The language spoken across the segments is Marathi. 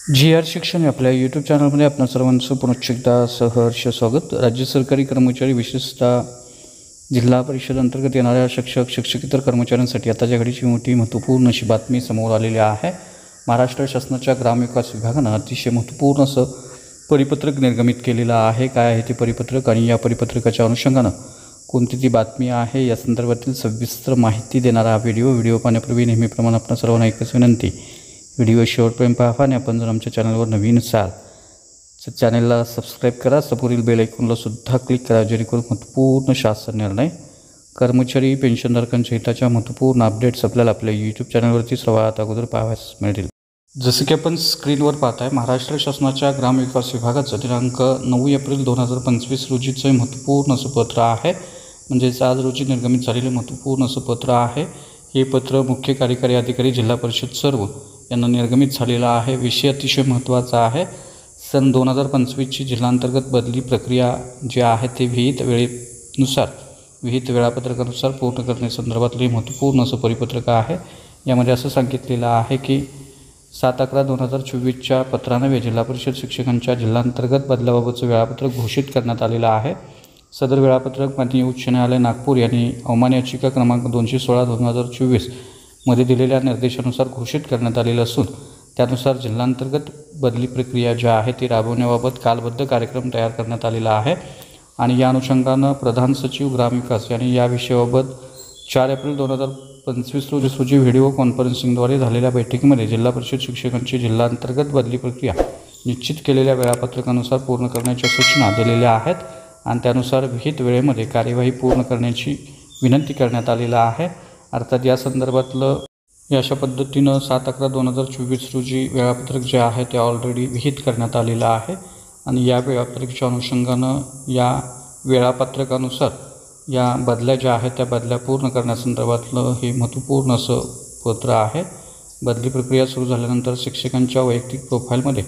जी.आर. शिक्षण या आपल्या यूट्यूब चॅनलमध्ये आपणा सर्वांचं पुनश्च एकदा सहर्ष स्वागत। राज्य सरकारी कर्मचारी विशेषतः जिल्हा परिषद अंतर्गत येणाऱ्या शिक्षक शिक्षकेतर कर्मचाऱ्यांसाठी आताच्या घडीची मोठी महत्त्वपूर्ण अशी बातमी समोर आलेली आहे। महाराष्ट्र शासनाच्या ग्रामविकास विभागानं अतिशय महत्त्वपूर्ण असं परिपत्रक निर्गमित केलेलं आहे। काय आहे ते परिपत्रक आणि या परिपत्रकाच्या अनुषंगानं कोणती ती बातमी आहे या संदर्भातील सविस्तर माहिती देणारा हा व्हिडिओ पाहण्यापूर्वी नेहमीप्रमाणे आपणा सर्वांना एकच विनंती, व्हिडिओ शेवटपर्यंत पाहा आणि आपण जर आमच्या चॅनलवर नवीन असाल तर चॅनलला सबस्क्राईब करा, समोरील बेल आयकॉनला सुद्धा क्लिक करा, जेणेकरून महत्त्वपूर्ण शासन निर्णय, कर्मचारी पेन्शनधारकांच्या हिताच्या महत्त्वपूर्ण अपडेट्स आपल्याला आपल्या यूट्यूब चॅनलवरती सर्वात अगोदर पाहावयास मिळतील। जसे की आपण स्क्रीनवर पाहताय, महाराष्ट्र शासनाच्या ग्रामविकास विभागाचं दिनांक 9 एप्रिल 2025 रोजीचं महत्त्वपूर्ण असं पत्र आहे। म्हणजेच आज रोजी निर्गमित झालेलं महत्त्वपूर्ण असं पत्र आहे। हे पत्र मुख्य कार्यकारी अधिकारी जिल्हा परिषद सर्व यांना निर्गमित झालेला आहे। विषय अतिशय महत्त्वाचा आहे। सन 2025ची जिल्हांतर्गत बदली प्रक्रिया जी आहे ते विहित वेळापत्रकानुसार पूर्ण करण्यासंदर्भातले महत्त्वपूर्ण असं परिपत्रक आहे। यामध्ये असं सांगितलेलं आहे की 7/11/2024च्या पत्रान्वये जिल्हा परिषद शिक्षकांच्या जिल्हांतर्गत बदलाबाबतचं वेळापत्रक घोषित करण्यात आलेलं आहे। सदर वेळापत्रक माननीय उच्च न्यायालय नागपूर यांनी अवमान याचिका क्रमांक 216/2024 मध्ये दिलेल्या निर्देशानुसार घोषित करण्यात आलेलं असून त्यानुसार जिल्हांतर्गत बदली प्रक्रिया जी आहे ती राबवण्याबाबत कालबद्ध कार्यक्रम तयार करण्यात आलेला आहे। आणि या अनुषंगानं प्रधान सचिव ग्रामविकास यांनी या विषयाबाबत 4 एप्रिल 2025 रोजी व्हिडिओ कॉन्फरन्सिंगद्वारे झालेल्या बैठकीमध्ये जिल्हा परिषद शिक्षकांची जिल्हांतर्गत बदली प्रक्रिया निश्चित केलेल्या वेळापत्रकानुसार पूर्ण करण्याच्या सूचना दिलेल्या आहेत आणि त्यानुसार विहित वेळेमध्ये कार्यवाही पूर्ण करण्याची विनंती करण्यात आलेला आहे। अर्थात या संदर्भातलं अशा पद्धतीनं 7/11/2024 रोजी वेळापत्रक जे आहे ते ऑलरेडी विहित करण्यात आलेलं आहे आणि या वेळापत्रकाच्या अनुषंगानं या वेळापत्रकानुसार या बदल्या ज्या आहेत त्या बदल्या पूर्ण करण्यासंदर्भातलं हे महत्त्वपूर्ण असं पत्र आहे। बदली प्रक्रिया सुरू झाल्यानंतर शिक्षकांच्या वैयक्तिक प्रोफाईलमध्ये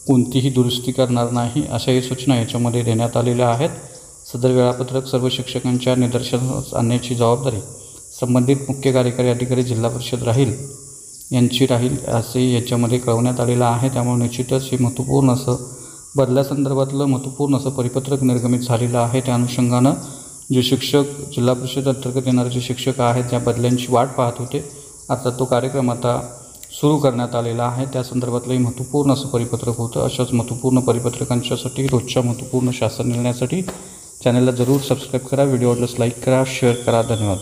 कोणतीही दुरुस्ती करणार नाही अशाही सूचना याच्यामध्ये देण्यात आलेल्या आहेत। सदर वेळापत्रक सर्व शिक्षकांच्या निदर्शनास आणण्याची जबाबदारी संबंधित मुख्य कार्यकारी अधिकारी जिल्हा परिषद यांची राहील असे याच्यामध्ये कळवण्यात आलेलं आहे। त्यामुळे निश्चितच हे महत्त्वपूर्ण असं बदल्यासंदर्भातलं महत्त्वपूर्ण असं परिपत्रक निर्गमित झालेलं आहे। त्या अनुषंगानं जे शिक्षक जिल्हा परिषद अंतर्गत येणारे जे शिक्षक आहेत त्या बदल्यांची वाट पाहत होते, आता तो कार्यक्रम आता सुरू करण्यात आलेला आहे। त्या संदर्भातलंही महत्त्वपूर्ण असं परिपत्रक होतं। अशाच महत्त्वपूर्ण परिपत्रकांच्यासाठी रोजच्या महत्त्वपूर्ण शासन निर्णयासाठी चॅनलला जरूर सबस्क्राईब करा, व्हिडिओ आवडल्यास लाईक करा, शेअर करा। धन्यवाद।